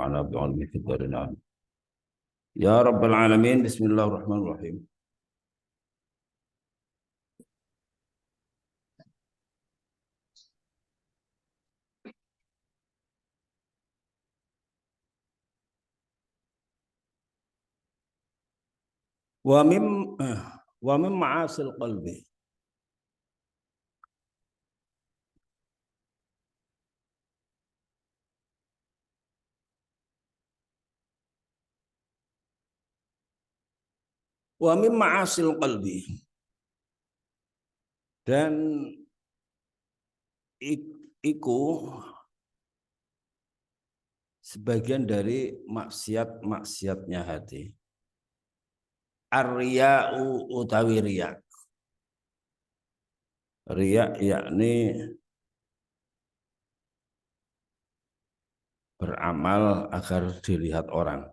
على بعلمك الدارنا يا رب العالمين. بسم الله الرحمن الرحيم. ومن ومن معاصي القلب. ومن معاصي القلب, dan iku sebagian dari maksiat-maksiatnya hati. Ar-riya'u utawi riya. Riya yakni beramal agar dilihat orang.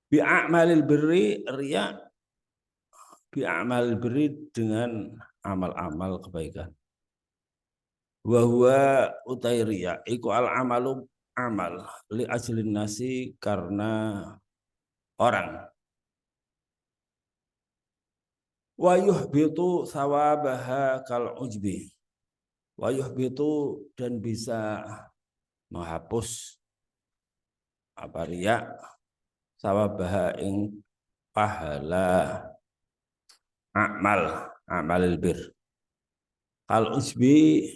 Bi'amalil birri, riya bi'amalil birri, dengan amal-amal kebaikan. Wa huwa utai riya iku al amalu, amal li ajlin nasi, karena orang. Wa yuhbitu sawabaha kal ujbi. Wa yuhbitu, dan bisa menghapus apa riya, sawabaha ing pahala amalil bir. Kal ujbi,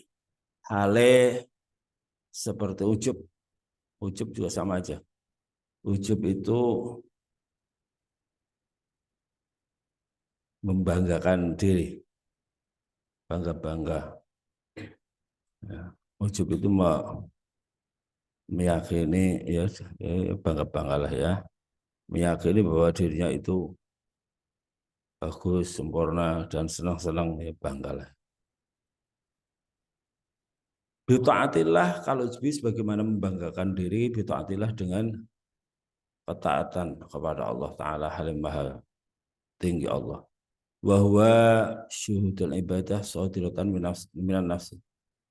hale seperti ujub. Ujub juga sama aja. Ujub itu membanggakan diri, bangga-bangga. Ya. Ujub itu meyakini, ya bangga-banggalah ya, meyakini bahwa dirinya itu bagus, sempurna, dan senang-senang, ya banggalah. Bita'atillah, kalau ujbi sebagaimana membanggakan diri, bita'atillah dengan ketaatan kepada Allah Ta'ala Halim Maha Tinggi Allah. Wahwa syuhudul ibadah sadiratan minan nafsi.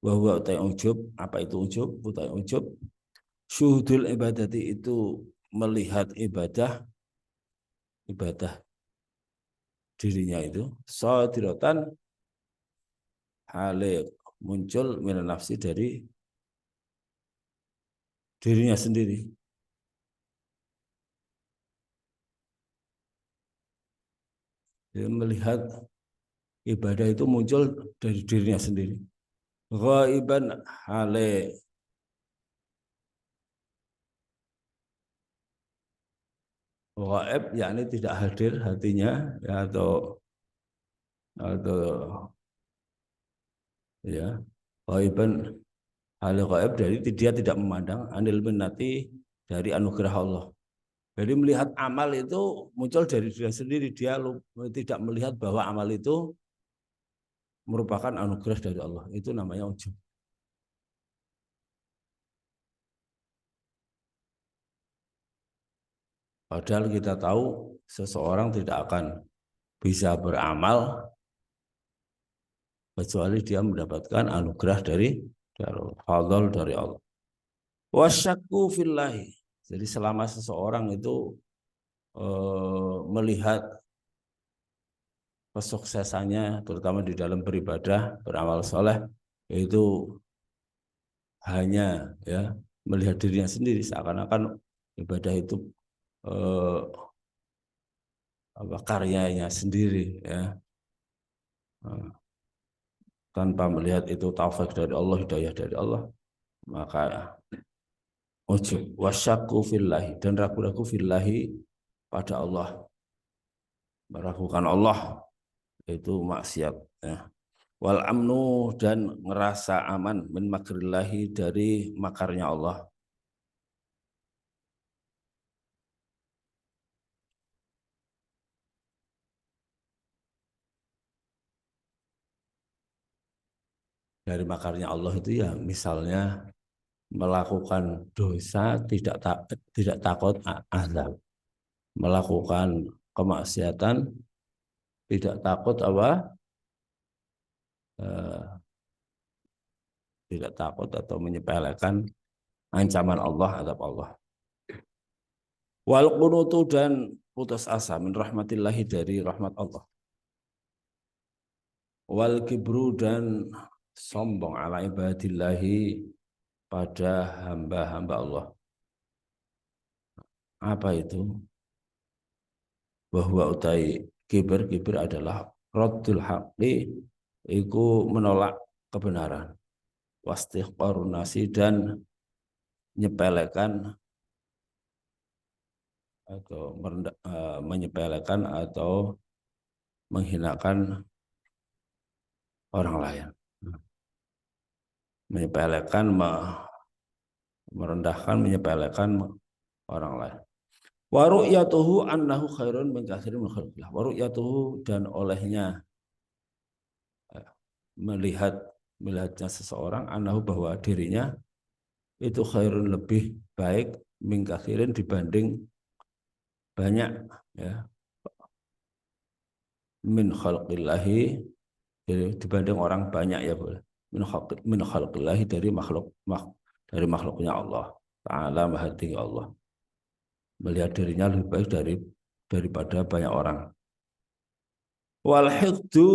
Wahwa utai ujub, apa itu ujub? Utai ujub, syuhudul ibadati, itu melihat ibadah dirinya itu, sadiratan hale muncul minan nafsi, dari dirinya sendiri. Dia melihat ibadah itu muncul dari dirinya sendiri. Ghaiban, hale ghaib, yakni tidak hadir hatinya, ya, atau ya, ghaiban hale ghaib, dari dia tidak memandang, anil minnati, dari anugerah Allah. Jadi melihat amal itu muncul dari dia sendiri, dia tidak melihat bahwa amal itu merupakan anugerah dari Allah. Itu namanya ujub. Padahal kita tahu seseorang tidak akan bisa beramal kecuali dia mendapatkan anugerah dari Allah, fadl dari Allah. Wasyakku fillahi. Jadi selama seseorang itu melihat kesuksesannya, terutama di dalam beribadah, beramal soleh, yaitu hanya ya melihat dirinya sendiri, seakan-akan ibadah itu karyanya sendiri, ya, tanpa melihat itu taufik dari Allah, hidayah dari Allah, maka ujub. Wasyakku fillahi, dan ragu-ragu fillahi, pada Allah, meragukan Allah, itu maksiat, ya. Wal amnu, dan ngerasa aman min makrillahi, dari makarnya Allah. Dari makarnya Allah itu ya misalnya melakukan dosa tidak takut azab, melakukan kemaksiatan tidak takut apa? tidak takut atau menyepelekan ancaman Allah, adab Allah. Wal qunutu dan putus asa min rahmatillahi dari rahmat Allah. Wal kibru dan sombong ala ibadillahi pada hamba-hamba Allah. Apa itu? Bahwa utai kibir adalah raddul haqqi, iku menolak kebenaran. Wastighfarun nasi dan menyepelekan atau menyepelekan atau menghinakan orang lain. Menyepelekan, merendahkan, menyepelekan orang lain. Wa ru'yatuhu annahu khairun min katsirin min khalqillah. Wa ru'yatuhu dan olehnya melihatnya seseorang annahu bahwa dirinya itu khairun lebih baik min katsirin dibanding banyak, ya, min khalqillahi, dibanding orang banyak, ya boleh, min khalqillahi dari dari makhluknya Allah Ta'ala, Maha Tinggi Allah. Melihat dirinya lebih baik daripada banyak orang. Wal hiqdu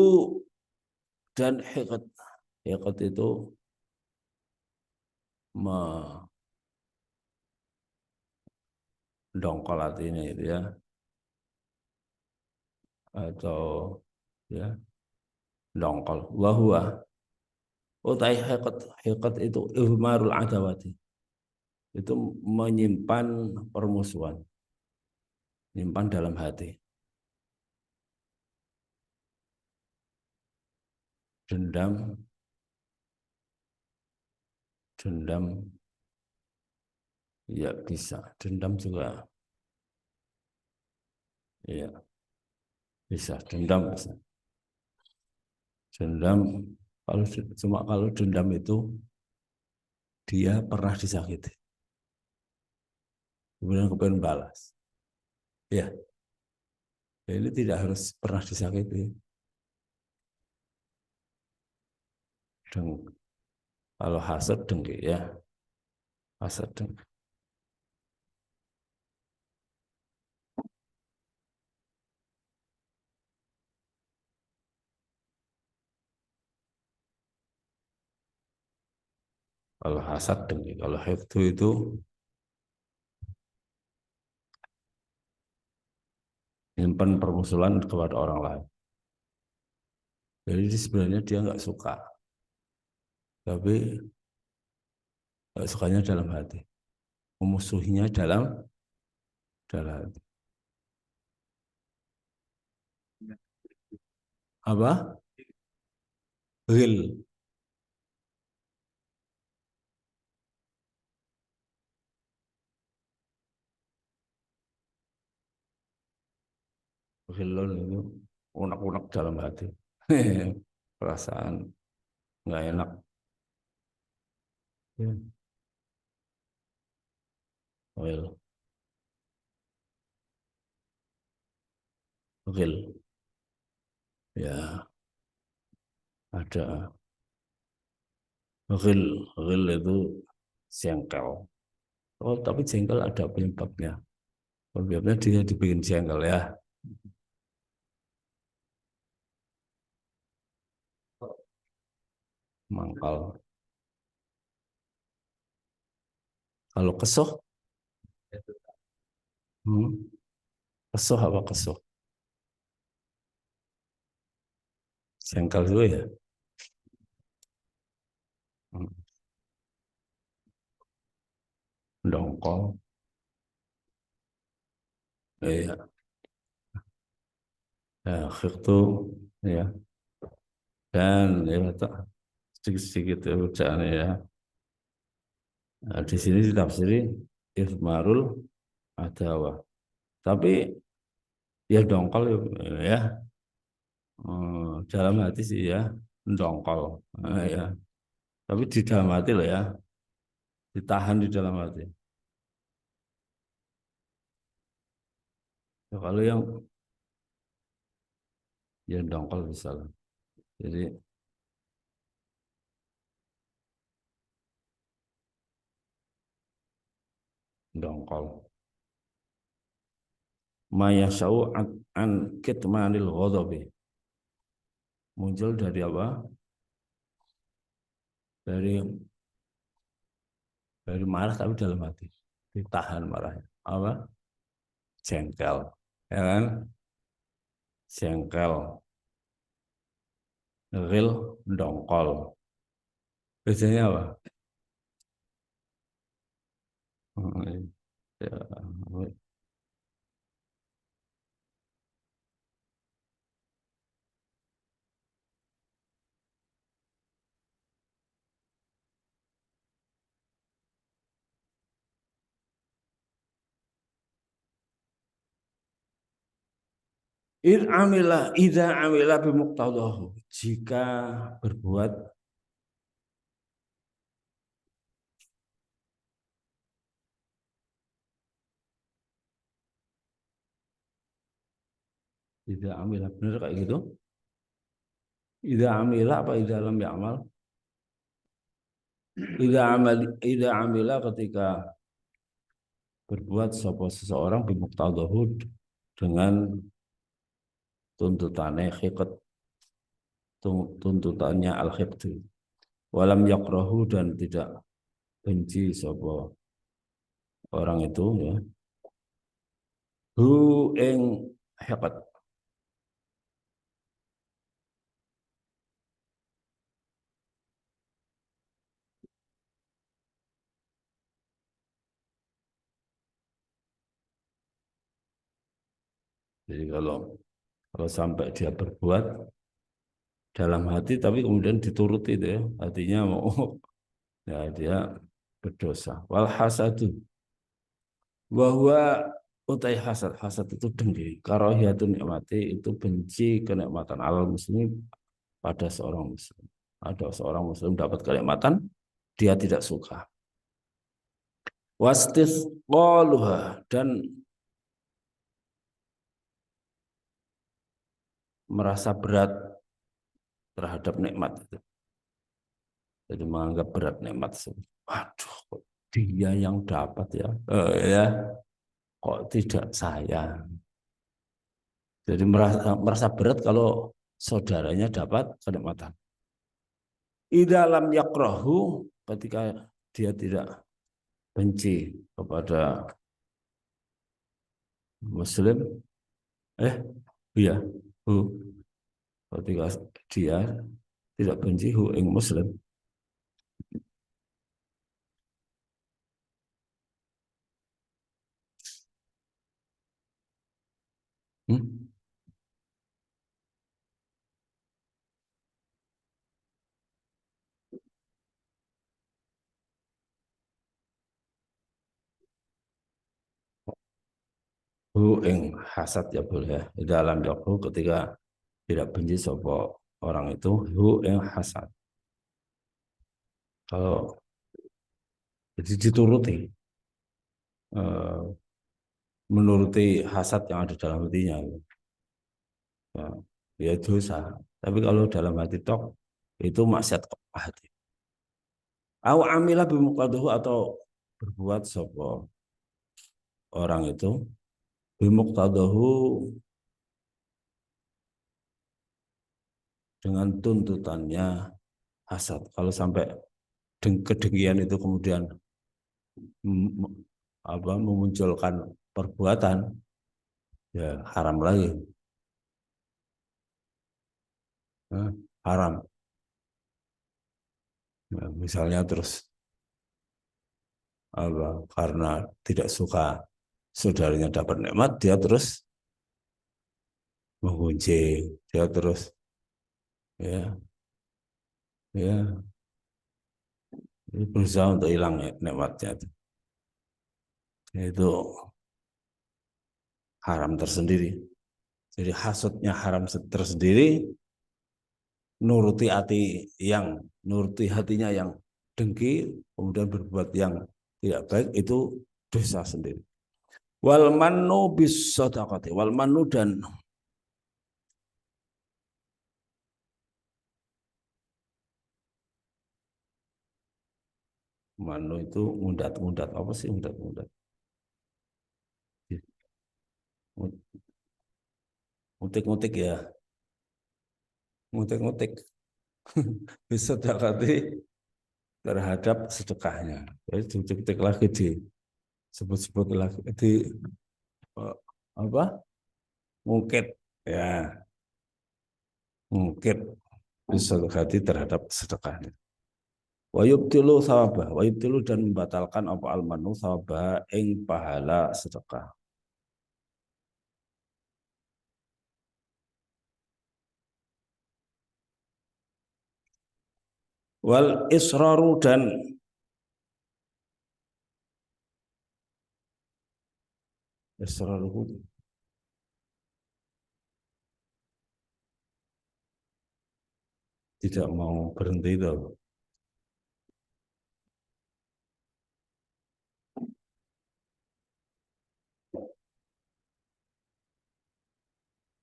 dan hiqd. Hiqd itu mendongkol hatinya itu, ya, atau, ya, dongkol. Wahwa utai hiqd itu ihmarul adawati, itu menyimpan permusuhan, menyimpan dalam hati. Dendam ya bisa, dendam juga, ya, bisa, dendam bisa. Dendam, kalau dendam itu dia pernah disakiti, kemudian kepengen balas, ya, ini tidak harus pernah disakiti. Kalau hasad dengki, ya, hasad dengki. Kalau hasad dengki, kalau itu menyimpan permusuhan kepada orang lain. Jadi sebenarnya dia nggak suka, tapi sukanya dalam hati, memusuhinya dalam hati. Apa? Ghil. Ghilun itu unek-unek dalam hati. Perasaan nggak enak. Ya. Ghil. Ghil. Ya, ada. Ghil. Ghil itu jengkel. Oh, tapi jengkel ada penyebabnya. Penyebabnya dia dibikin jengkel, ya. Mangkal. Kalau kesuh, hmm, kesuh apa kesuh? Jengkel juga, ya. Hmm. Dongkol. Iya. Ya, itu, ya. Dan ya sedikit-sedikit ucapan, ya. Nah, di sini ditafsiri ihmarul adawa. Tapi ya dongkol, ya. Dalam hati sih, ya, dongkol. Ya. Tapi di dalam hati loh, ya. Ditahan di dalam hati. Ya, kalau yang ya dongkol bisa lah. Jadi dongkol. Maya syau an kitmanil ghadabi, muncul dari apa? Dari marah tapi dalam hati, ditahan marahnya. Apa? Jengkel, ya kan? Jengkel, ngil, dongkol. Biasanya apa? Ya, idza amila bimuqtadahu. Jika berbuat, idza amila benar kayak gitu. Idza amila apa idza lam ya'mal? Idza amila ketika berbuat sapa seseorang bimuqtadahu dengan tuntutannya khiqat, tuntutannya al-khiqtu. Walam yakrahu dan tidak benci sapa orang itu ya. Hu ing khiqat. Jadi kalau sampai dia berbuat dalam hati tapi kemudian dituruti itu ya, hatinya mau ya dia berdosa. Wal hasadu bahwa utai hasad, hasad itu dengki. Karahiatun nikmati itu benci kenikmatan alal muslim pada seorang muslim. Ada seorang muslim dapat kenikmatan, dia tidak suka. Wastisqaluha dan merasa berat terhadap nikmat itu. Jadi menganggap berat nikmat tersebut. Waduh, kok dia yang dapat ya, ya, kok tidak saya. Jadi merasa berat kalau saudaranya dapat kenikmatan. Idza lam yakrahu, ketika dia tidak benci kepada muslim, eh iya, hu, ketika dia tidak benci hu ing muslim, hmm? Hu ing hasad ya boleh ya. Dalam yakhu ketika tidak benci sapa orang itu hu ing hasad. Kalau jadi dituruti, eh, menuruti hasad yang ada dalam hatinya, ya, ya dosa. Tapi kalau dalam hati tok itu maksiat hati. Au amilah bimuqaddahu atau berbuat sapa orang itu bimuqtadahu dengan tuntutannya hasad. Kalau sampai kedengkian itu kemudian memunculkan perbuatan ya haram lagi. Nah, haram. Nah, misalnya terus karena tidak suka saudaranya dapat nikmat dia terus menggunjing, dia terus ya ya berusaha untuk hilang ya, nikmatnya itu haram tersendiri. Jadi hasutnya haram tersendiri, nuruti hati yang nuruti hatinya yang dengki, kemudian berbuat yang tidak baik itu dosa sendiri. Wal manu bis sadaqati, wal manu dan manu itu mundat-mundat apa sih mundat-mundat? Ngutik-ngutik ya, ngutik-ngutik. Bisa dakati terhadap sedekahnya. Jadi ngutik lagi sebut-sebut lagi eh, apa? Mungkin ya, mungkin bisa dakati terhadap sedekahnya. Wa yubtilu sawabah, wa yubtilu dan membatalkan apa almanu sawabah ing pahala sedekah. Wal israru dan israru tidak mau berhenti itu.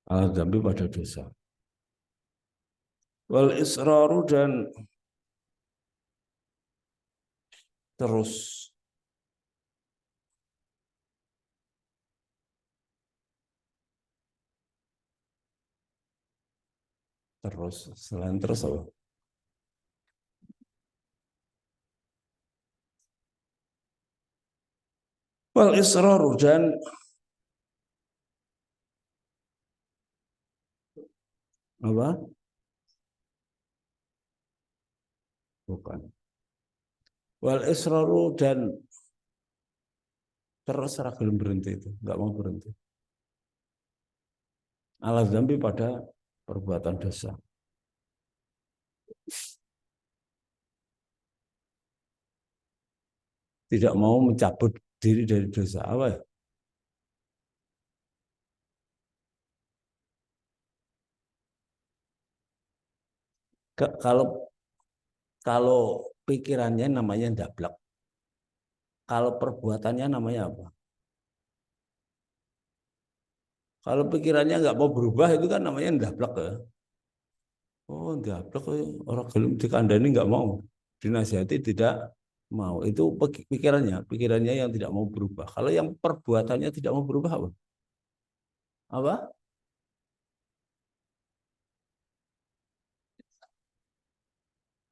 Al-dzambi pada dosa. Wal israru dan terus terus selain terus apa? Wal israru dan apa? Bukan. Wal israru dan terus ragil berhenti itu, nggak mau berhenti. Al dzambi pada perbuatan dosa. Tidak mau mencabut diri dari dosa. Apa ya? Kalau kalau pikirannya namanya ndablek. Kalau perbuatannya namanya apa? Kalau pikirannya nggak mau berubah itu kan namanya ndablek ya. Oh, ndablek orang gelem dikandani nggak mau. Dinasihati tidak mau. Itu pikirannya yang tidak mau berubah. Kalau yang perbuatannya tidak mau berubah apa? Apa?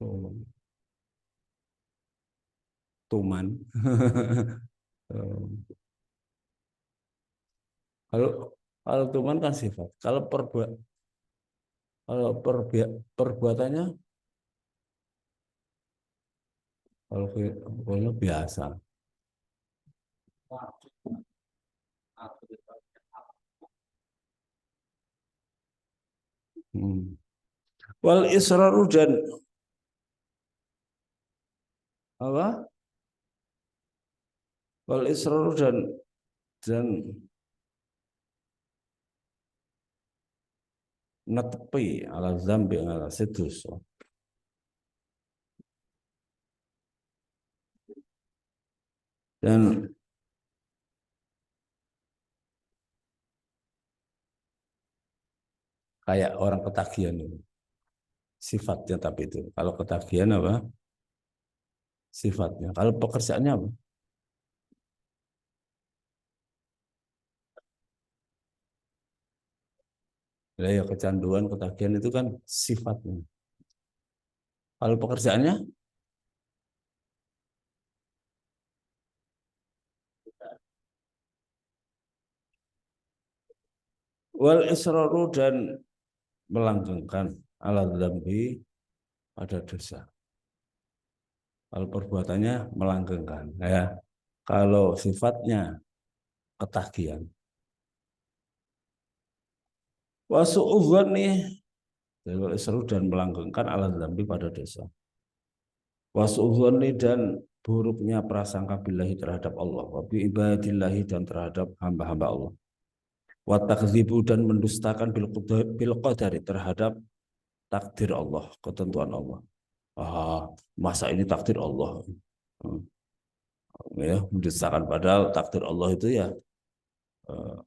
Oh, tuman. Oh. Kalau kalau tuman kan sifat. Perbuatannya kalau biasa. Hmm. Wal israru dan apa? Wal israru dan netepi ala zambi ala situs dan kayak orang ketagihan itu sifatnya tapi itu kalau ketagihan apa sifatnya kalau pekerjaannya apa lah ya kecanduan ketagihan itu kan sifatnya kalau pekerjaannya wal israru dan melanggengkan ala zambi pada dosa kalau perbuatannya melanggengkan ya kalau sifatnya ketagihan wasu'udzon nih wal israru dan melanggengkan ala zambi pada dosa wasu'udzoni dan buruknya prasangka billahi terhadap Allah wa bi ibadillahi dan terhadap hamba-hamba Allah wa takdzibu dan mendustakan bil qadari terhadap takdir Allah ketentuan Allah masa ini takdir Allah. Hmm, ya mendustakan padahal takdir Allah itu ya eh,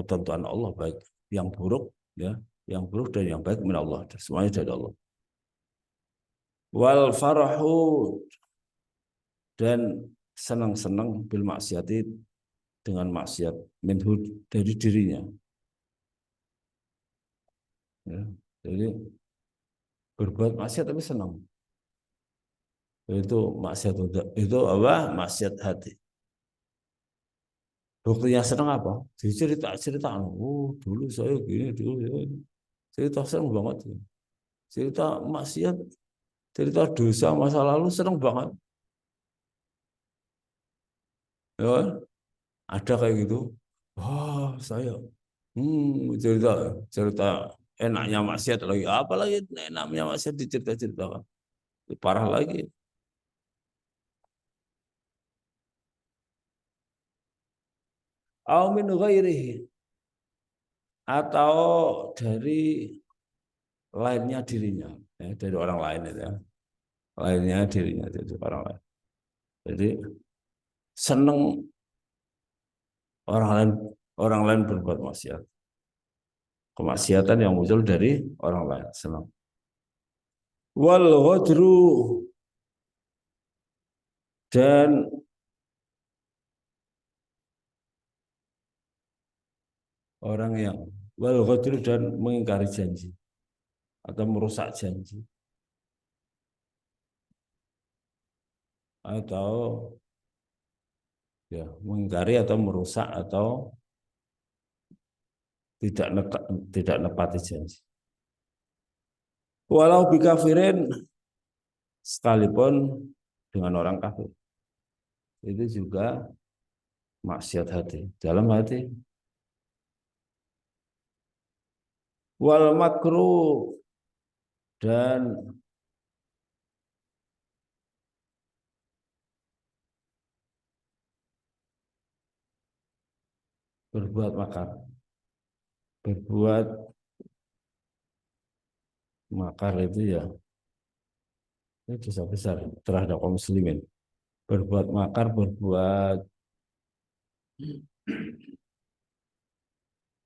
ketentuan Allah baik yang buruk ya yang buruk dan yang baik min Allah semuanya dari Allah wal farahu dan senang-senang bil maksiati dengan maksiat minhu dari dirinya Ya. Jadi berbuat maksiat tapi senang. Itu maksiat itu apa? Maksiat hati. Buktinya senang apa? Cerita, oh dulu saya gini, dulu ya. Cerita senang banget. Cerita maksiat, cerita dosa masa lalu senang banget. Ya, kan? Ada kayak gitu. Wah, saya cerita cerita enaknya maksiat lagi. Apalagi enaknya maksiat dicerita-ceritakan. Parah lagi. Au min ghairihi atau dari lainnya dirinya, ya, dari orang lain itu ya. Lainnya dirinya dari orang lain. Jadi seneng orang lain orang lain berbuat maksiat. Kemaksiatan yang muncul dari orang lain senang. Wal ghadru dan orang yang wal ghadru dan mengingkari janji atau merusak janji atau ya mengingkari atau merusak atau tidak nepati janji. Walau bikafirin sekalipun dengan orang kafir itu juga maksiat hati dalam hati. Wal makru dan berbuat makar. Berbuat makar itu ya itu dosa besar terhadap kaum muslimin. Berbuat makar, berbuat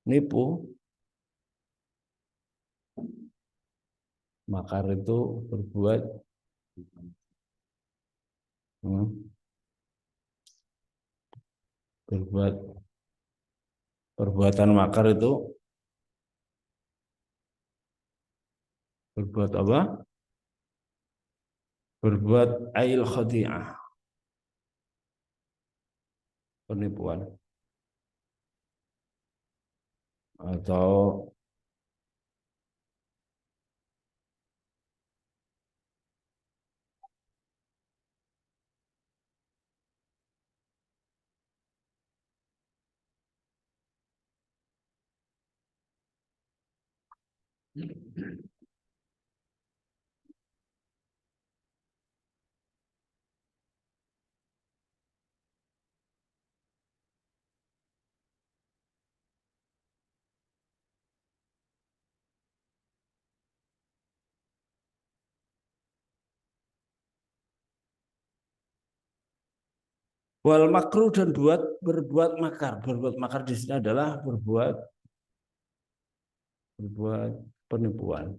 nipu, makar itu berbuat hmm, berbuat perbuatan makar itu berbuat apa? Berbuat ail khadi'ah, penipuan atau wal makruh dan berbuat makar. Berbuat makar di sini adalah berbuat penipuan.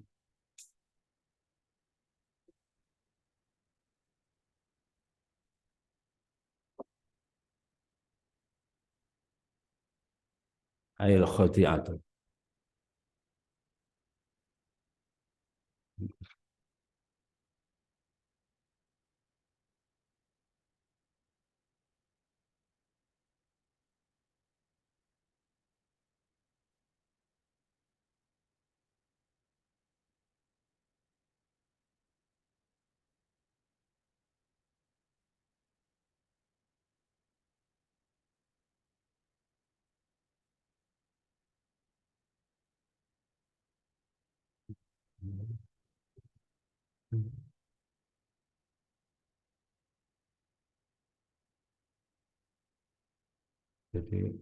Ail khadi'ah. Jadi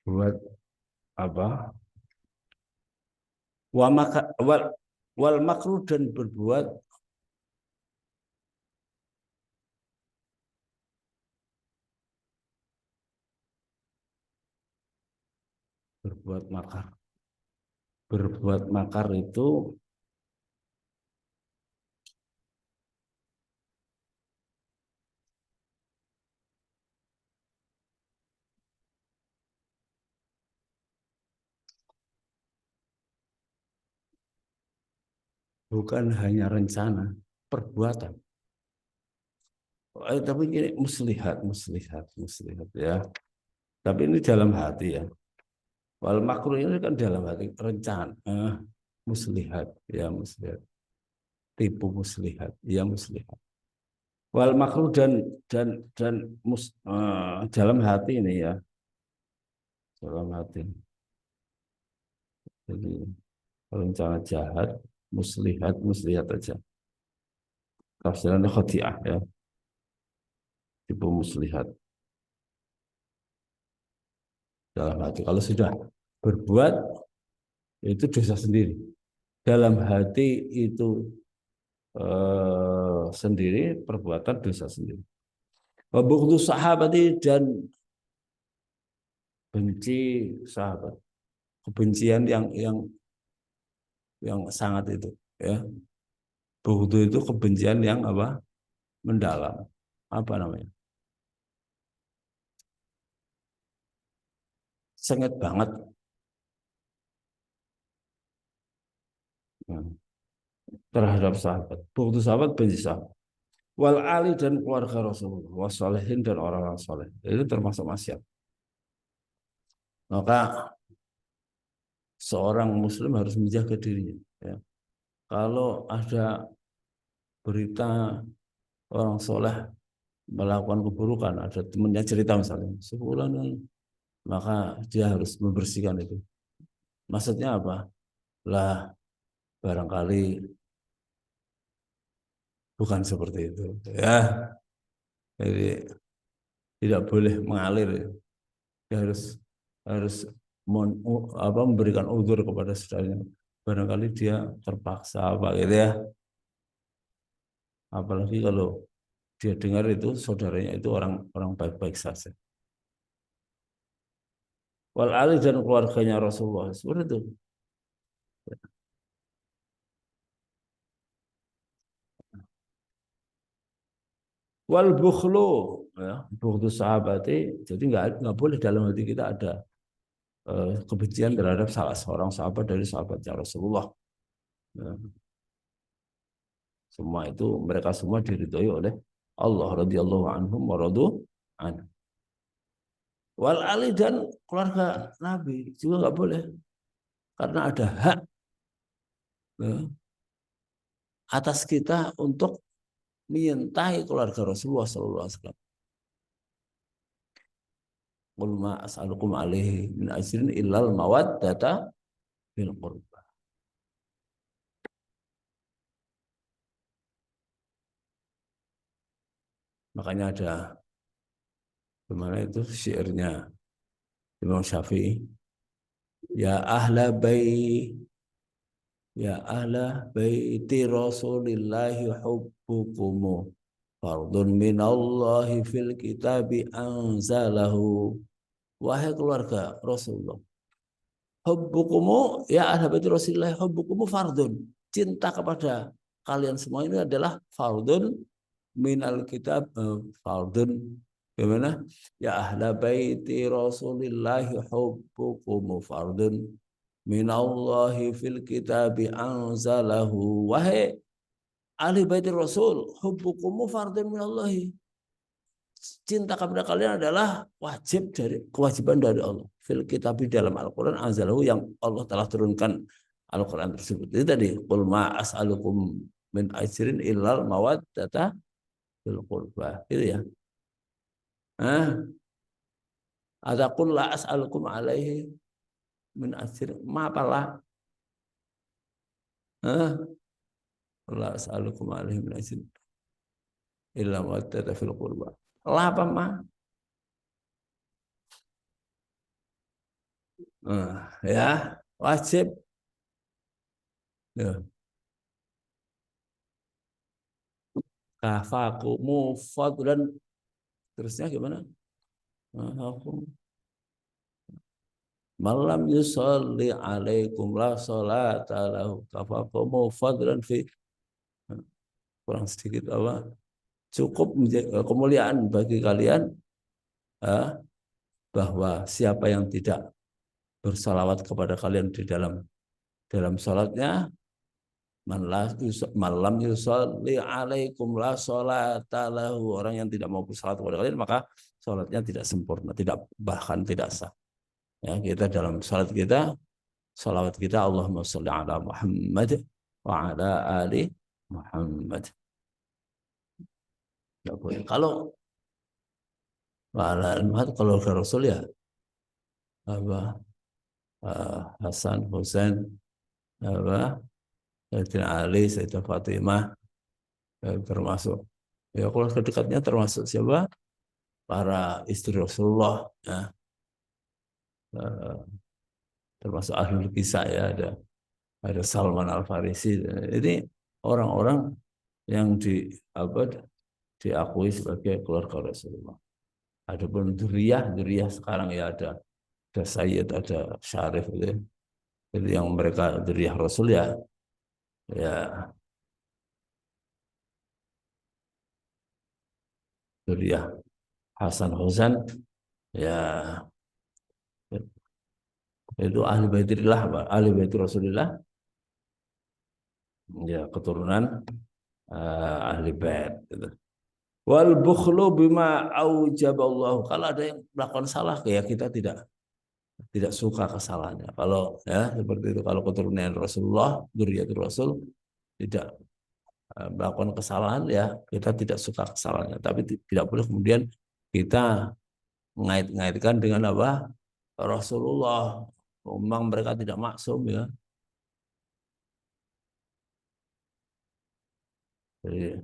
buat apa? Wa maka, wal makruh dan berbuat makar. Berbuat makar itu bukan hanya rencana, perbuatan. Tapi ini muslihat, muslihat, muslihat ya. Tapi ini dalam hati ya. Wal makruh ini kan dalam hati rencana, muslihat, ya muslihat, tipu muslihat, ya muslihat. Wal makruh dan dalam hati ini ya, dalam hati. Jadi rencana jahat, muslihat, muslihat aja. Tafsirannya khati'ah ya, tipu muslihat dalam hati. Kalau sudah berbuat itu dosa sendiri. Dalam hati itu sendiri, perbuatan dosa sendiri. Wabuktu sahabati dan benci sahabat, kebencian yang sangat itu ya. Buktu itu kebencian yang apa? Mendalam. Apa namanya? Sengit banget. Ya, terhadap sahabat. Buktu sahabat benci sahabat. Wal ali dan keluarga Rasulullah, wasolehin dan orang-orang soleh. Itu termasuk maksiat. Maka seorang muslim harus menjaga dirinya. Ya. Kalau ada berita orang soleh melakukan keburukan, ada temannya cerita misalnya, sebulan, maka dia harus membersihkan itu. Maksudnya apa? Lah barangkali bukan seperti itu. Ya, jadi tidak boleh mengalir. Dia harus memberikan udzur kepada saudaranya. Barangkali dia terpaksa apa gitu ya. Apalagi kalau dia dengar itu saudaranya itu orang orang baik-baik saja. Wal ali dan keluarganya Rasulullah seperti itu. Wal bukhlu ya, bukhlu sahabati jadi nggak boleh dalam hati kita ada kebencian terhadap salah seorang sahabat dari sahabatnya Rasulullah. Ya, semua itu mereka semua diridhoi oleh Allah radhiyallahu anhum wa radu an. Wal ali dan keluarga Nabi juga nggak boleh karena ada hak ya, atas kita untuk menyintai keluarga Rasulullah sallallahu alaihi wasallam. Qul ma as'alukum alaihi min ajrin illal mawaddata fil qurba. Makanya ada gimana itu syairnya Imam Syafi'i, ya ahla bai ya ahla baiti Rasulillahi hubbukumu fardun minallahi fil kitabi anzalahu. Wahai keluarga Rasulullah, hubbukumu ya ahla baiti Rasulillah hubbukumu fardun. Cinta kepada kalian semua ini adalah fardun minal kitab, fardun gimana? Ya ahla baiti Rasulillahi hubbukumu fardun minallahi fil kitabi anzalahu. Wahai ahli baiti Rasul, hubbukumu fardun minallahi. Cinta kepada kalian adalah kewajiban dari Allah. Fil kitab dalam Al-Quran anzalahu yang Allah telah turunkan Al-Quran tersebut. Itu tadi qul ma as'alukum min ajrin illal mawaddata fil qurba. Itu ya. Nah, ada qul la as'alukum alaihi min ajrin. Ma apalah? La as'alukum alaihi min ajrin illa mawaddata fil qurba. Lah apa ma? Ya, wajib. Ya. Kafakumu fadlan terusnya gimana? Aku malam yusolli alaikum la salata lahu kafakumu fadlan fi kurang sedikit apa cukup kemuliaan bagi kalian eh, bahwa siapa yang tidak bersalawat kepada kalian di dalam salatnya malam yusolli alaikum la sholata lahu. Orang yang tidak mau bersalat kepada kalian maka salatnya tidak sempurna, tidak bahkan tidak sah. Ya, kita dalam salat kita, salawat kita Allahumma sholli ala Muhammad wa ala ali Muhammad. Tidak boleh. Kalau wa ala ali Muhammad, kalau ke Rasul ya apa Hasan, Husain, apa Sayyidina Ali, Sayyidah Fatimah, termasuk ya keluarga dekatnya termasuk siapa? Para istri Rasulullah, ya, eh, termasuk ahlul kisah ya, ada Salman Al Farisi. Ini orang-orang yang apa diakui sebagai keluarga Rasulullah. Adapun duriyah sekarang ya ada Sayyid, ada Syarif itu yang mereka duriyah Rasul ya, ya duriyah Hasan Husain ya itu ahli baitillah, ahli bait Rasulullah, ya keturunan ahli bait gitu. Wal bukhlu bima aujaballahu. Kalau ada yang melakukan salah ya kita tidak suka kesalahannya. Kalau ya seperti itu, kalau keturunan Rasulullah, dzurriyyatul Rasul tidak melakukan kesalahan ya kita tidak suka kesalahannya. Tapi tidak boleh kemudian kita mengait-ngaitkan dengan apa? Rasulullah. Memang mereka tidak maksum ya. Jadi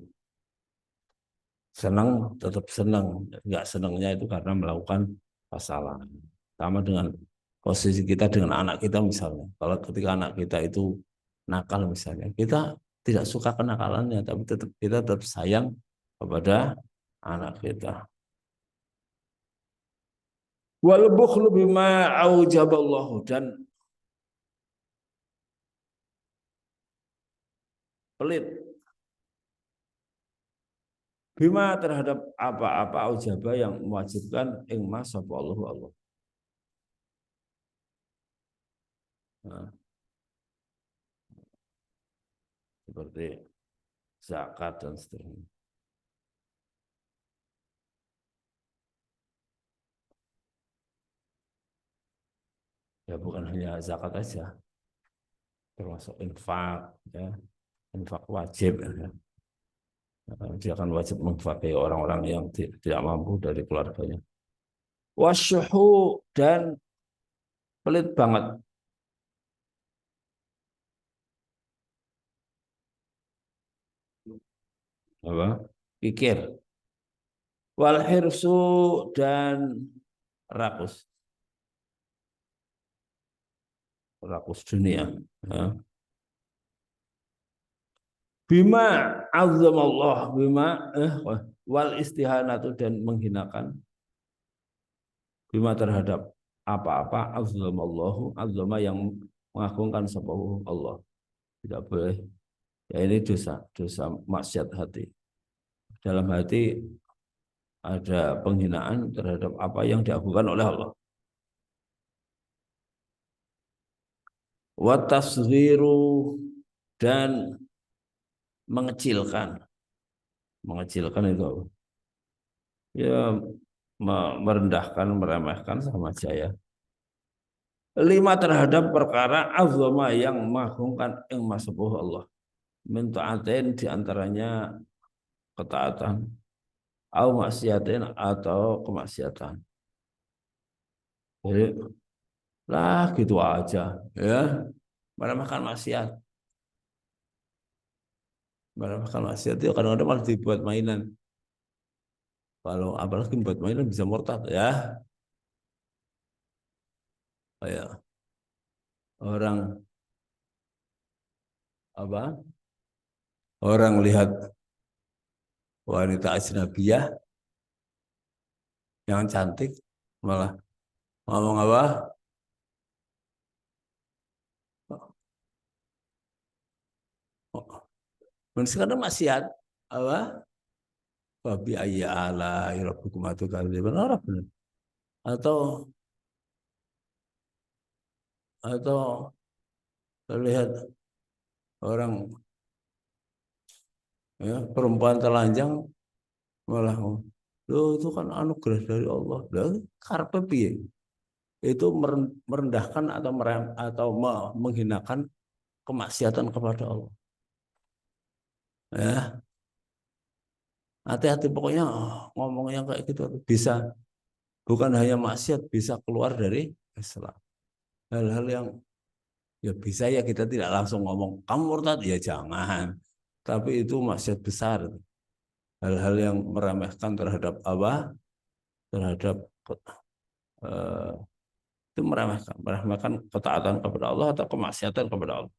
senang tetap senang, nggak senangnya itu karena melakukan kesalahan. Sama dengan posisi kita dengan anak kita misalnya. Kalau ketika anak kita itu nakal misalnya, kita tidak suka kenakalannya, tapi kita tetap sayang kepada anak kita. Wal bukhlu bima aujaballahu, dan pelit bima terhadap apa-apa aujaba yang mewajibkan ing mas sapa Allah. Nah, seperti zakat dan seterusnya. Ya bukan hanya zakat aja, termasuk infak ya, infak wajib ya. Dia akan wajib memfakai orang-orang yang tidak mampu dari keluarganya. Wasyuhu, dan pelit banget, apa? Pikir. Wal hirsu, dan rakus, rakus dunia. Ya. Bima azzamallah, wal istihanatu, dan menghinakan bima terhadap apa-apa azzamallahu, azzama yang mengagungkan sapa Allah. Tidak boleh. Ya ini dosa maksiat hati. Dalam hati ada penghinaan terhadap apa yang diagungkan oleh Allah. Wa tasghiru, dan mengecilkan. Mengecilkan itu apa? Ya merendahkan, meremehkan sama aja ya. Lima terhadap perkara azama yang mengagungkan ing masepuh Allah. Min ta'atin, diantaranya ketaatan, au maksiatin, atau kemaksiatan. Jadi lah gitu aja ya. Meremehkan maksiat. Meremehkan maksiat itu kadang-kadang malah dibuat mainan. Kalau apalagi buat mainan bisa murtad ya. Kayak orang apa? Orang lihat wanita ajnabiyah yang cantik malah ngomong apa? Sekarang maksiat apa? Wabi ayya ala rabbikum atukadziban, benar. Atau atau lihat orang Ya, perempuan telanjang malah loh itu kan anugerah dari Allah. Lah karepe piye? Itu merendahkan atau menghinakan kemaksiatan kepada Allah. Ya, hati-hati pokoknya ngomong yang kayak gitu bisa bukan hanya maksiat bisa keluar dari Islam. Hal-hal yang ya bisa ya kita tidak langsung ngomong kamu murtad ya jangan. Tapi itu maksiat besar. Hal-hal yang meremehkan terhadap apa? Terhadap eh, itu meremehkan ketaatan kepada Allah atau kemaksiatan kepada Allah.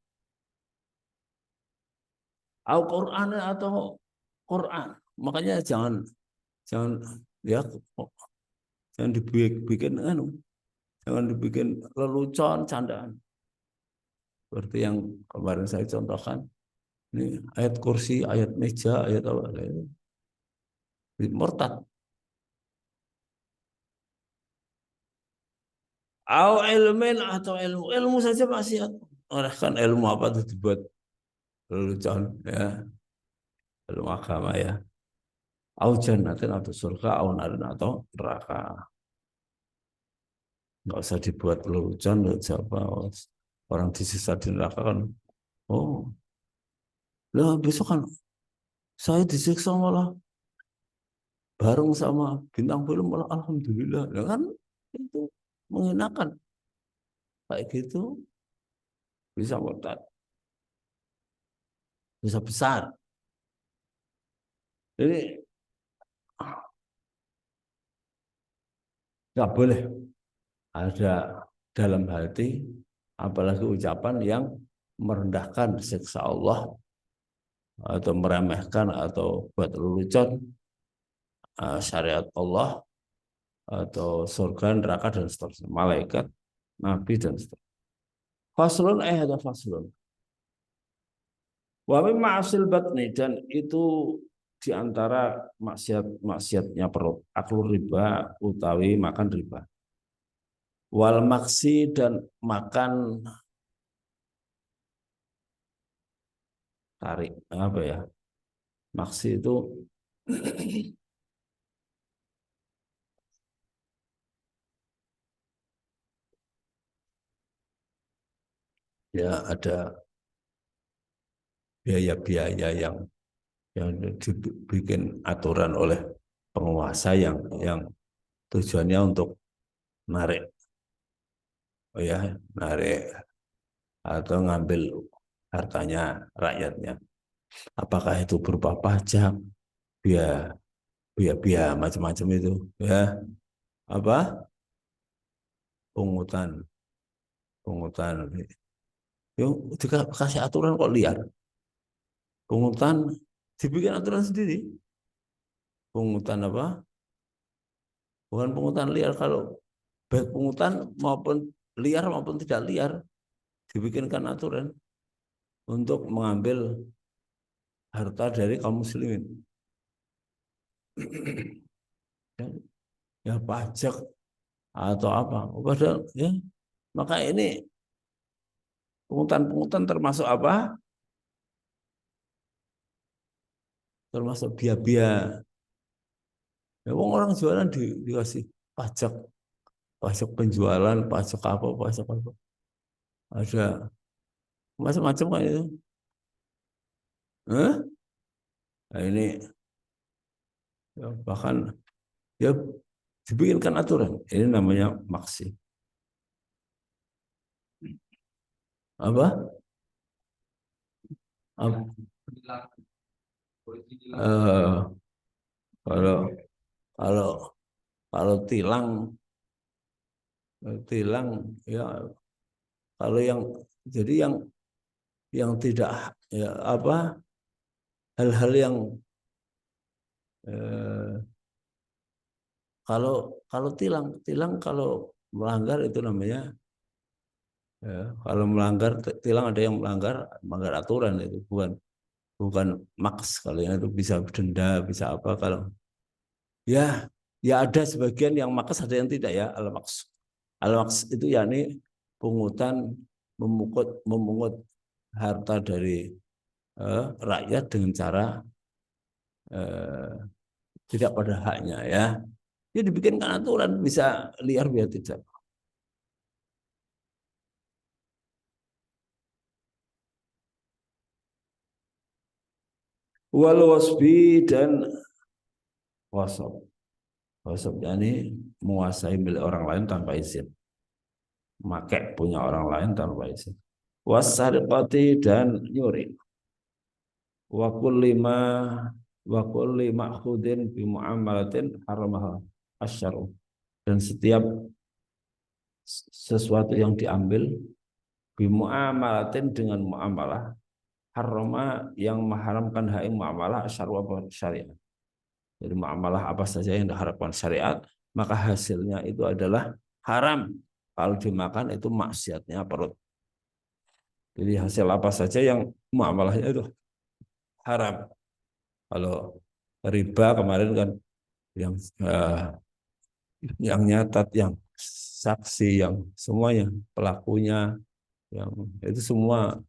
Al-Quran atau Quran. Makanya jangan jangan ya jangan dibikin anu, jangan dibikin lelucon, candaan. Seperti yang kemarin saya contohkan, ini ayat kursi, ayat meja, ayat apa, murtad. Au ilmin atau ilmu saja maksiat. Orang kan ilmu apa itu dibuat lelucon ya, ilmu agama ya. Au jannatin atau surga, au narin atau neraka. Nggak usah dibuat lelucon, siapa orang disisa di neraka kan. Oh, lah besok kan saya disiksa malah bareng sama bintang film malah alhamdulillah. Ya kan itu mengenakan kayak gitu bisa murtad, bisa besar. Jadi nggak boleh ada dalam hati apalagi ucapan yang merendahkan siksa Allah atau meremehkan atau buat lelucon syariat Allah atau surga, neraka dan seterusnya, malaikat, nabi dan seterusnya. Faslun ada faslun. Wa min ma'asil batni dan itu di antara maksiatnya perut, aklu riba utawi makan riba. Wal maksi dan makan tarik apa ya? Maksi itu ya ada biaya-biaya yang dibikin aturan oleh penguasa yang tujuannya untuk narik, oh ya, narik atau ngambil hartanya rakyatnya. Apakah itu berupa pajak, biaya, biaya macam-macam itu, ya, apa, pungutan, pungutan. Yuk, dikasih aturan kok liar. Pungutan dibikin aturan sendiri. Pungutan apa? Bukan pungutan liar kalau baik pungutan maupun liar maupun tidak liar dibikinkan aturan untuk mengambil harta dari kaum muslimin. Ya, ya pajak atau apa. Padahal ya maka ini pungutan-pungutan termasuk apa? Termasuk biaya-biaya. Ya, orang jualan dikasih pajak, pajak penjualan, pajak apa, pajak apa. Ada macam-macam kan itu. Hah? Nah, ini ya, bahkan ya dibikinkan aturan. Ini namanya maksi. Apa? Apa? Eh, kalau kalau kalau tilang ya kalau yang jadi yang tidak ya apa hal-hal yang eh, kalau kalau tilang kalau melanggar itu namanya ya, kalau melanggar tilang ada yang melanggar aturan itu bukan bukan maks kalau yang itu bisa denda bisa apa kalau ya ya ada sebagian yang maks ada yang tidak ya al maks itu yakni pungutan memungut harta dari rakyat dengan cara eh, tidak pada haknya ya. Jadi dibikinkan aturan bisa liar biar tidak. Wal wasbi dan wasab. Wasab ini menguasai milik orang lain tanpa izin. Make punya orang lain tanpa izin. Wasariqati dan nyuri. Wa kulli ma wa kulli ma'khudin bi muamalatin haramaha asyar'u. Dan setiap sesuatu yang diambil bi muamalatin dengan muamalah harama yang mengharamkan hak muamalah asyar'u apa syariat. Jadi muamalah apa saja yang diharapkan syariat, maka hasilnya itu adalah haram. Kalau dimakan itu maksiatnya perut. Jadi hasil apa saja yang muamalahnya itu haram. Kalau riba kemarin kan yang yang nyatat, yang saksi, yang semuanya pelakunya, yang itu semua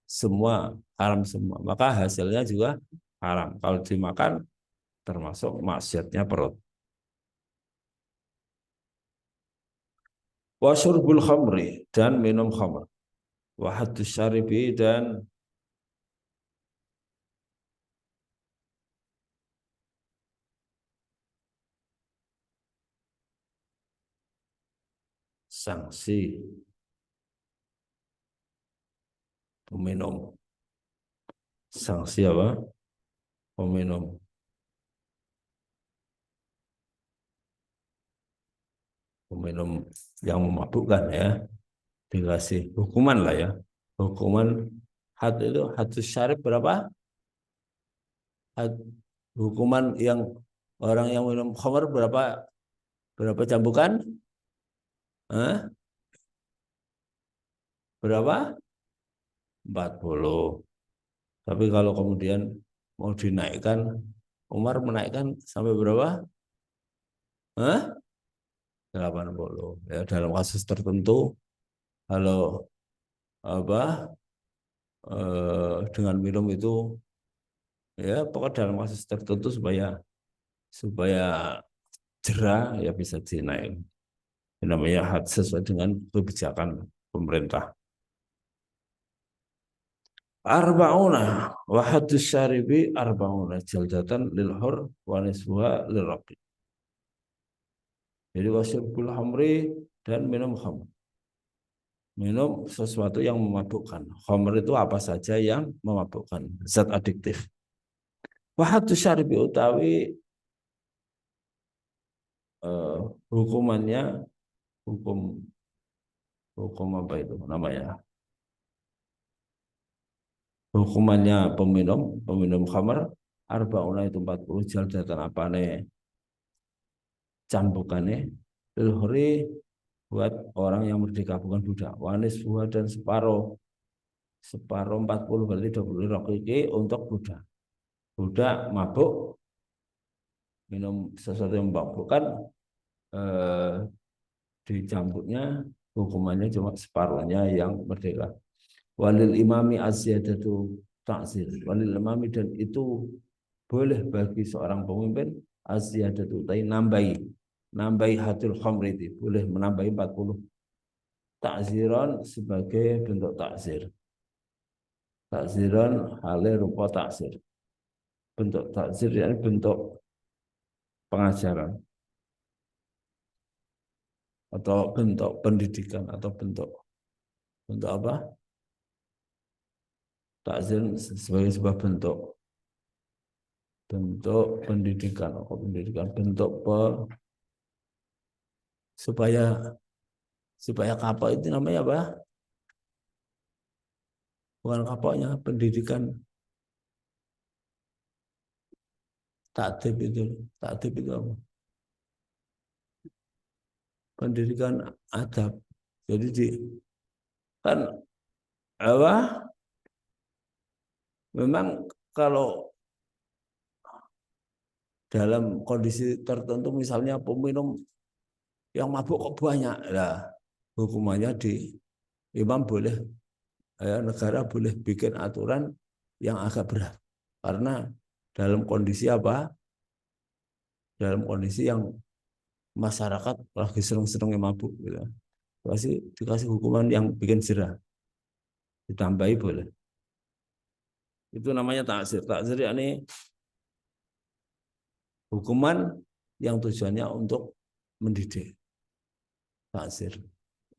semua haram semua. Maka hasilnya juga haram. Kalau dimakan termasuk maksiatnya perut. Wasyurbul khamri dan minum khamr. Wahadus syaribi dan sanksi peminum. Sanksi apa? Peminum. Peminum yang memabukkan ya. Dikasih hukuman lah ya. Hukuman had itu hadus syarib berapa? Had, hukuman yang orang yang minum khamr berapa cambukan? Hah? Berapa? 40. Tapi kalau kemudian mau dinaikkan, Umar menaikkan sampai berapa? Hah? 80. Ya, dalam kasus tertentu kalau apa dengan minum itu ya pokok dalam kasus tertentu supaya supaya jerah ya bisa dinaik. Ini namanya had sesuai dengan kebijakan pemerintah. Arba'una wa haddus syaribi arba'una jaldatan lil hur wa nisbuha lil raqib. Jadi wasyurbul hamri dan minum khamr. Minum sesuatu yang memabukkan. Khamr itu apa saja yang memabukkan, zat adiktif. Wa haddus syaribi utawi eh, hukumannya hukum hukum apa itu namanya? Hukumannya peminum khamr arbauna itu 40 jaldatan apa nih cambukannya lilhuri buat orang yang merdeka bukan budak wanis buah dan separuh separuh 40 berarti 20 rokiki untuk budak budak mabuk minum sesuatu yang memabukkan eh, dicambuknya hukumannya cuma separuhnya yang merdeka walil imami asyadatu ta'zir walil imami dan itu boleh bagi seorang pemimpin asyadatu tai nambahi hadul khamri itu boleh menambahi 40 takziran sebagai bentuk takzir takziran hale rupa takzir bentuk takzir yani bentuk pengajaran atau bentuk pendidikan atau bentuk bentuk apa takzir sebagai sebuah bentuk bentuk pendidikan atau pendidikan bentuk supaya supaya kapal itu namanya apa bukan kapalnya pendidikan takdib itu apa pendidikan adab jadi di kan apa memang kalau dalam kondisi tertentu misalnya peminum yang mabuk kok banyak lah hukumannya di imam boleh ya, negara boleh bikin aturan yang agak berat karena dalam kondisi apa? Dalam kondisi yang masyarakat lagi seneng-senengnya mabuk gitu. Dikasih hukuman yang bikin jerah, ditambahi boleh. Itu namanya takzir. Takzir yakni hukuman yang tujuannya untuk mendidik. Takzir.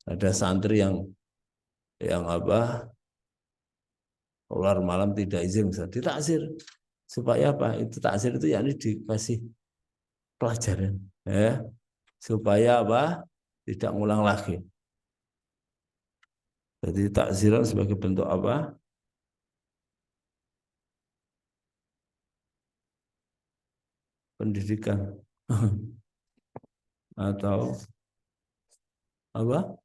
Ada santri yang apa? Keluar malam tidak izin, misalnya ditakzir. Supaya apa? Itu takzir itu yakni dikasih pelajaran, ya, supaya apa? Tidak ngulang lagi. Jadi takziran sebagai bentuk apa? Pendidikan atau apa?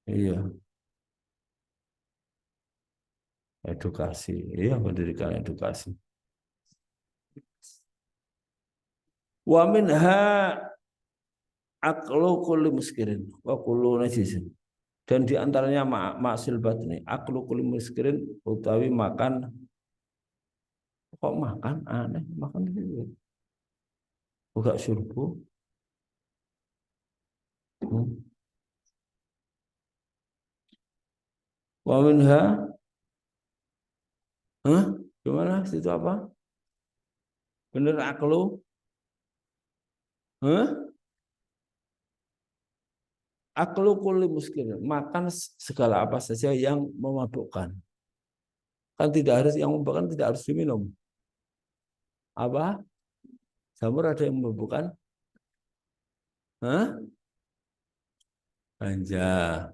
Iya, edukasi. Iya, pendidikan edukasi. Wa minha aklu kulli muskirin wa kullu najisin. Dan di antaranya maksil batni aklu kulli muskirin utawi makan, kok makan aneh makan itu buka syurbu. Hmm. Wa minha, hah? Gimana situ apa? Bener aklu? Hah? Aklu kulli muskirin, makan segala apa saja yang memabukkan. Kan tidak harus yang memabukkan, tidak harus diminum. Apa? Jamur ada yang memabukkan? Hah? Ganja,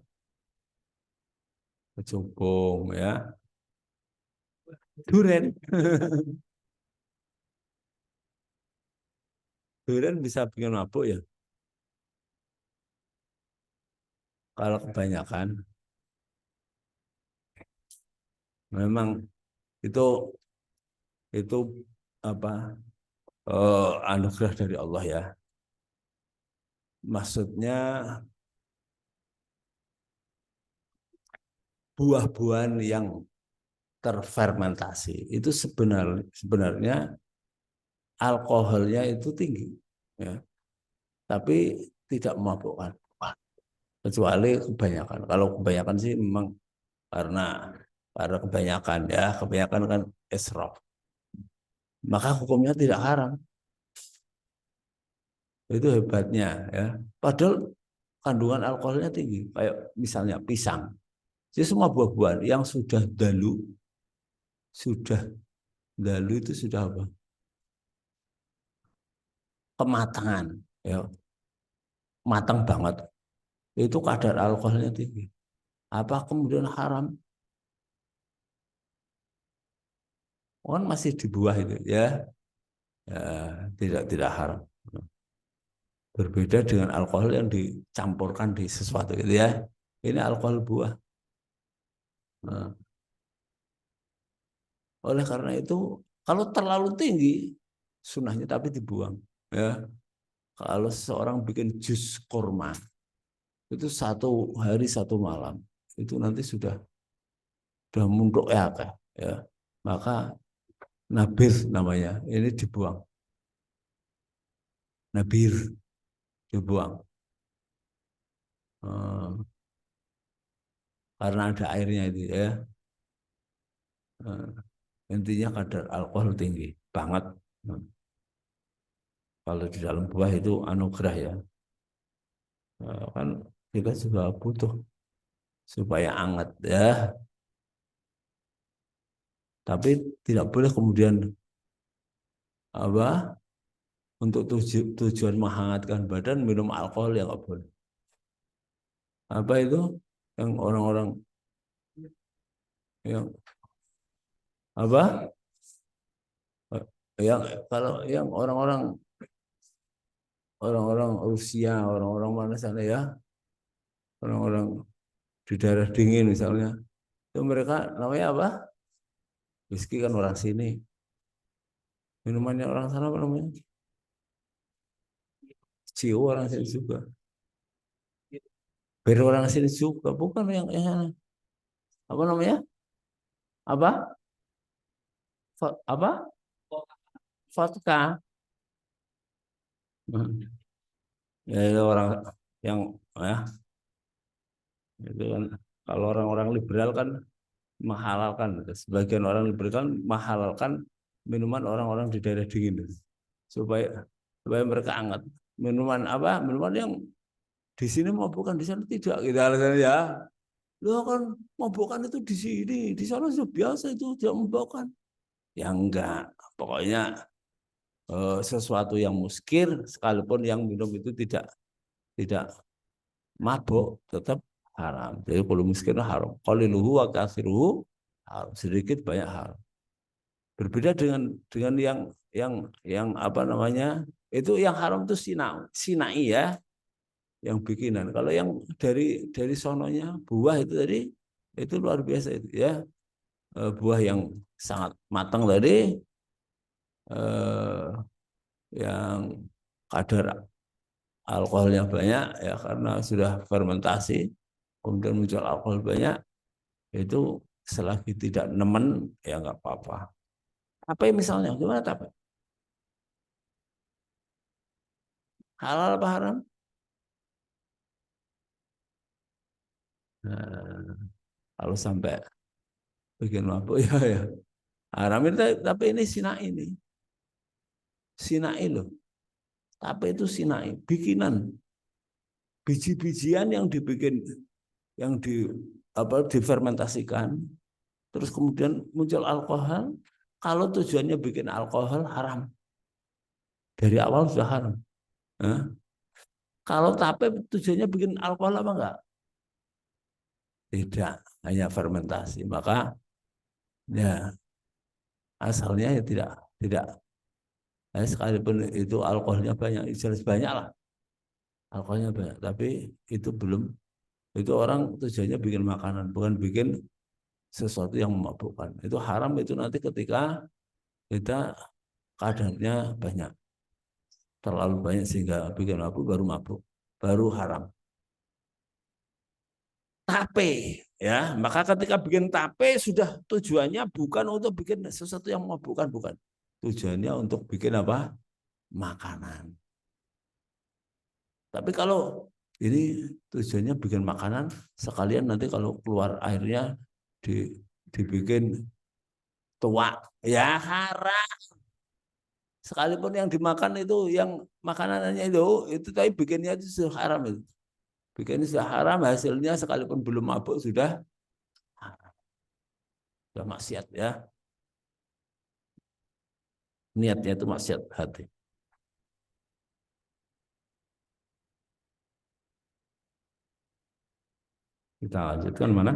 kecubung ya. Duren. Duren bisa bikin mabuk ya. Kalau kebanyakan memang itu itu apa? Anugerah dari Allah ya. Maksudnya buah-buahan yang terfermentasi itu sebenarnya alkoholnya itu tinggi, ya, tapi tidak memabukkan. Kecuali kebanyakan. Kalau kebanyakan sih memang karena kebanyakan, ya, kebanyakan kan israf. Maka hukumnya tidak haram. Itu hebatnya, ya. Padahal kandungan alkoholnya tinggi. Kayak misalnya pisang. Jadi semua buah-buahan yang sudah dalu itu sudah apa? Kematangan, ya, matang banget. Itu kadar alkoholnya tinggi. Apa kemudian haram? Kan masih di buah itu, ya, ya, tidak haram. Berbeda dengan alkohol yang dicampurkan di sesuatu gitu ya. Ini alkohol buah. Nah, oleh karena itu kalau terlalu tinggi sunahnya tapi dibuang. Ya, kalau seseorang bikin jus kurma itu 1 hari 1 malam itu nanti sudah munduk ya, ya. Maka nabir namanya ini dibuang. Nabir dibuang. Eh, karena ada airnya itu ya. Eh, intinya kadar alkohol tinggi banget. Kalau di dalam buah itu anugerah ya. Kan kita juga butuh supaya anget ya. Tapi tidak boleh kemudian apa untuk tujuan menghangatkan badan minum alkohol ya nggak boleh. Apa itu yang orang-orang yang apa? Yang kalau yang orang-orang Rusia, orang-orang mana sana ya, orang-orang di daerah dingin misalnya, itu mereka namanya apa? Whisky kan orang sini. Minumannya orang sana apa namanya? Cio orang sini juga. Bir orang sini juga, bukan yang apa namanya? Apa? Apa? Vodka. Hmm. Ya itu orang yang ya itu kan kalau orang-orang liberal kan menghalalkan, sebagian orang liberal kan menghalalkan minuman orang-orang di daerah dingin supaya supaya mereka hangat. Minuman apa? Minuman yang di sini mau bukan di sana tidak gitu alasannya ya. Loh kan memabukkan itu di sini, di sana sudah biasa itu tidak memabukkan. Ya enggak, pokoknya sesuatu yang muskir sekalipun yang minum itu tidak mabuk tetap haram. Jadi kalau muskir haram. Qaliluhu wa katsiruhu haram. Sedikit banyak haram. Berbeda dengan yang apa namanya? Itu yang haram itu sinai ya, yang bikinan. Kalau yang dari sononya buah itu tadi itu luar biasa itu ya. Buah yang sangat matang tadi eh, yang kadar alkoholnya banyak ya karena sudah fermentasi kemudian muncul alkohol banyak itu selagi tidak nemen ya nggak apa-apa. Apa misalnya gimana apa? Halal apa haram? Nah, kalau sampai bikin mabuk ya ya haram itu tapi ini sinai loh. Tapi itu sinai bikinan biji-bijian yang dibikin yang difermentasikan terus kemudian muncul alkohol. Kalau tujuannya bikin alkohol haram dari awal sudah haram. Nah, kalau tape tujuannya bikin alkohol apa enggak? Tidak, hanya fermentasi. Maka ya asalnya ya tidak. Nah, sekalipun itu alkoholnya banyak, jelas banyak lah alkoholnya banyak. Tapi itu belum itu orang tujuannya bikin makanan, bukan bikin sesuatu yang memabukkan. Itu haram itu nanti ketika kita kadarnya banyak, terlalu banyak sehingga bikin mabuk baru mabuk, baru haram. Tape ya, maka ketika bikin tape sudah tujuannya bukan untuk bikin sesuatu yang memabukkan, bukan. Tujuannya untuk bikin apa? Makanan. Tapi kalau ini tujuannya bikin makanan, sekalian nanti kalau keluar airnya di, dibikin tua, ya haram. Sekalipun yang dimakan itu, yang makanannya itu tapi bikinnya itu sudah haram itu. Bikinnya sudah haram, hasilnya sekalipun belum mabuk sudah maksiat ya. Niatnya itu maksiat hati. Kita lanjutkan mana?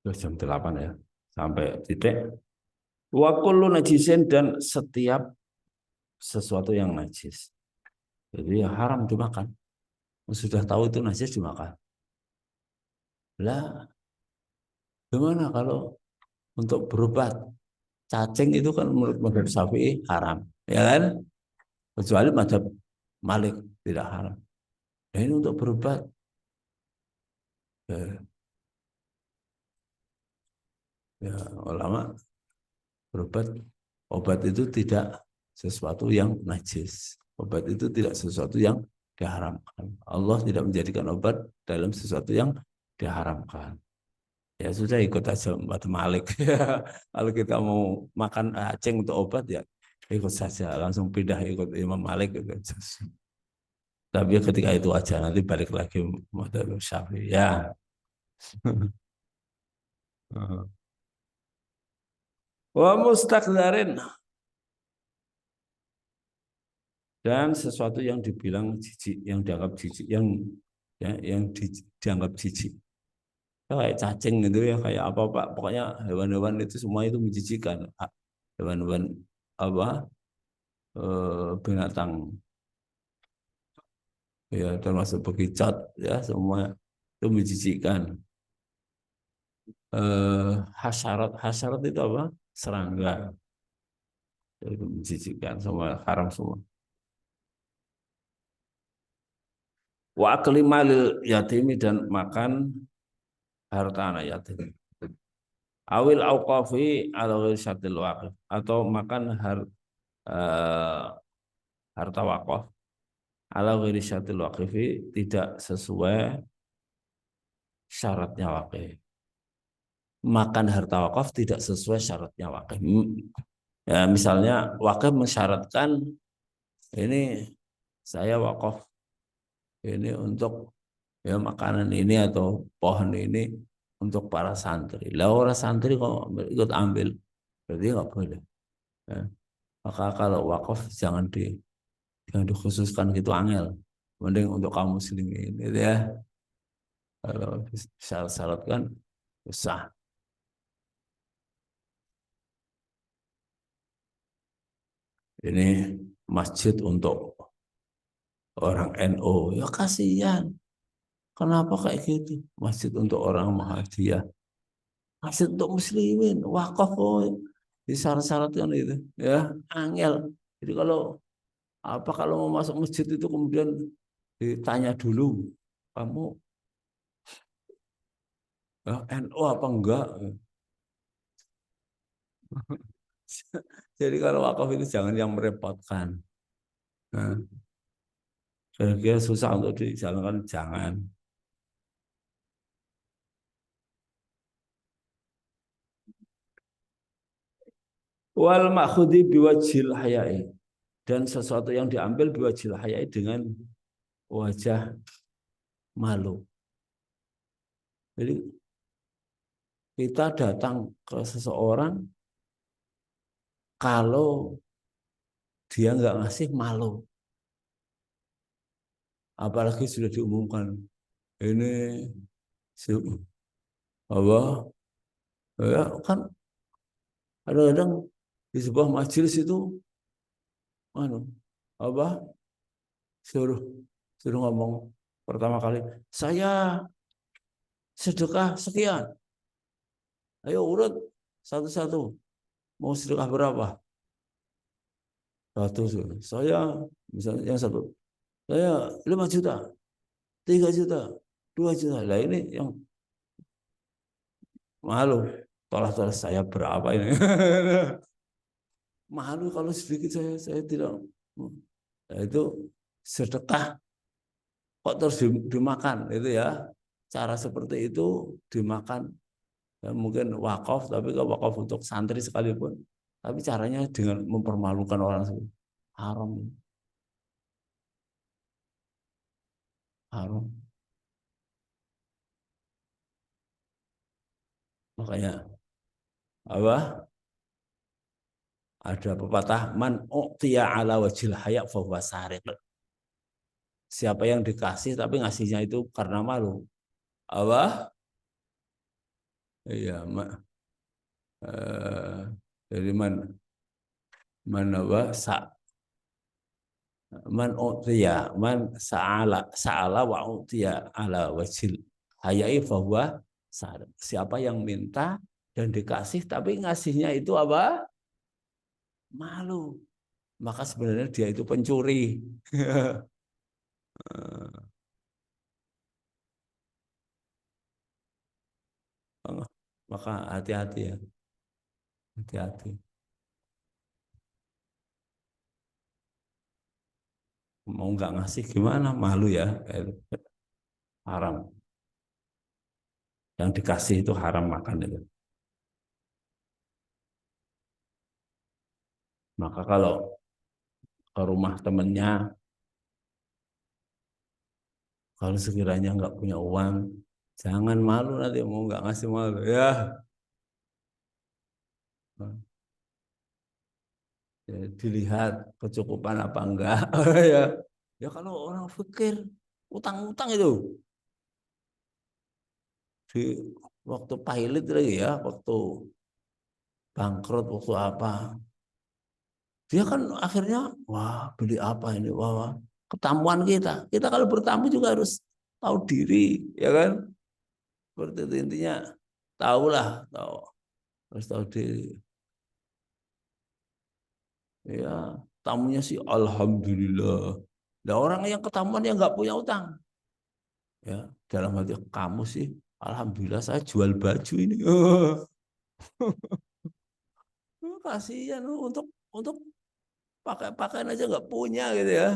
Sudah jam 8 ya. Sampai titik. Wa kullu najisin dan setiap sesuatu yang najis. Jadi ya haram dimakan. Sudah tahu itu najis dimakan. Lah, gimana kalau untuk berobat? Cacing itu kan menurut mazhab Syafi'i haram, ya kan? Kecuali mazhab Malik tidak haram. Nah, ini untuk berobat, ya, ya ulama berobat, obat itu tidak sesuatu yang najis. Obat itu tidak sesuatu yang diharamkan. Allah tidak menjadikan obat dalam sesuatu yang diharamkan. Ya sudah ikut aja Mbak Malik. Kalau kita mau makan cacing untuk obat ya ikut saja, langsung pindah ikut Imam Malik gitu. Tapi ketika itu aja nanti balik lagi Madzhab Syafi'i ya. Wa mustakdarin dan sesuatu yang dibilang jijik, yang dianggap jijik, dianggap jijik. Ya, kayak cacing gitu ya, kayak apa Pak, pokoknya hewan-hewan itu semua itu menjijikkan. Hewan-hewan apa binatang ya termasuk bekicot ya semua itu menjijikkan. Hasyarat itu apa? Serangga itu menjijikkan semua haram semua. Wa akli malil yatimi dan makan harta anak yatim. Awil auqafi ala ghairi syartil waqif atau makan eh, harta wakaf ala ghairi syartil waqifi tidak sesuai syaratnya wakif. Makan harta wakaf tidak sesuai syaratnya wakif. Ya, misalnya wakif mensyaratkan ini saya wakaf ini untuk ya makanan ini atau pohon ini untuk para santri. Lah orang santri kok ikut ambil, berarti nggak boleh. Ya. Maka kalau wakaf jangan dikhususkan gitu angel. Mending untuk kaum muslimin gitu ya. Kalau syarat-syarat kan susah. Ini masjid untuk orang NU. Ya kasihan. Kenapa kayak gitu? Masjid untuk orang Muhammadiyah. Masjid untuk muslimin. Wakaf kok disyarat-syaratkan itu. Ya, angel. Jadi kalau mau masuk masjid itu kemudian ditanya dulu, kamu NU apa enggak? Jadi kalau wakaf itu jangan yang merepotkan. Nah, saya kira susah untuk dijalankan, jangan. Wal makhudi biwajil hayai dan sesuatu yang diambil biwajil hayai dengan wajah malu. Jadi kita datang ke seseorang kalau dia nggak ngasih malu, apalagi sudah diumumkan ini apa ya kan kadang-kadang di sebuah majelis itu anu apa suruh suruh ngomong pertama kali saya sedekah sekian, ayo urut satu-satu, mau sedekah berapa? Satu, saya misalnya yang satu, saya 5 juta, 3 juta, 2 juta. Lah ini yang malu, tolak-tolak saya berapa ini? Malu kalau sedikit saya tidak. Nah, itu sedekah kok terus dimakan itu ya. Cara seperti itu dimakan ya, mungkin wakaf tapi kalau wakaf untuk santri sekalipun tapi caranya dengan mempermalukan orang haram, haram. Makanya apa ada pepatah man uqtiya ala wajil haya fahuwa sariq. Siapa yang dikasih tapi ngasihnya itu karena malu. Apa? Iya, eh, dari man apa? Man uqtiya man sa'ala wa uqtiya ala wajil hayai fahuwa sariq. Siapa yang minta dan dikasih tapi ngasihnya itu apa? Malu. Maka sebenarnya dia itu pencuri. Maka hati-hati ya, hati-hati. Mau nggak ngasih gimana? Malu ya, haram. Yang dikasih itu haram makan itu. Maka kalau ke rumah temennya, kalau sekiranya nggak punya uang, jangan malu nanti mau nggak ngasih malu ya. Ya, dilihat kecukupan apa enggak ya. Ya kalau orang fikir utang-utang itu di waktu pilot lagi ya, waktu bangkrut, waktu apa. Dia kan akhirnya, wah beli apa ini, wah, wah. Ketamuan kita. Kita kalau bertamu juga harus tahu diri, ya kan? Seperti itu intinya, tahulah, tahu, harus tahu diri. Ya, tamunya sih, alhamdulillah. Nah orang yang ketamuan yang nggak punya utang, Ya, dalam hati kamu sih, alhamdulillah saya jual baju ini. Kasihan untuk pakai pakaian aja nggak punya gitu ya.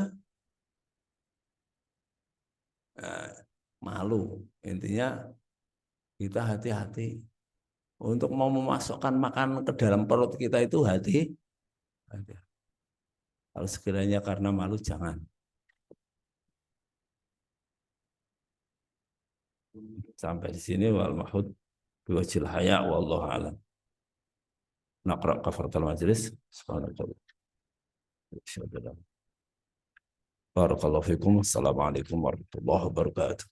Nah, malu. Intinya kita hati-hati untuk mau memasukkan makanan ke dalam perut kita itu hati. Kalau sekiranya karena malu jangan. Sampai di sini wal mahud biwajil haya wallahu alam. Naqra kafaratul majlis. Subhanallah. Barakallahu fikum. Assalamualaikum warahmatullahi wabarakatuh.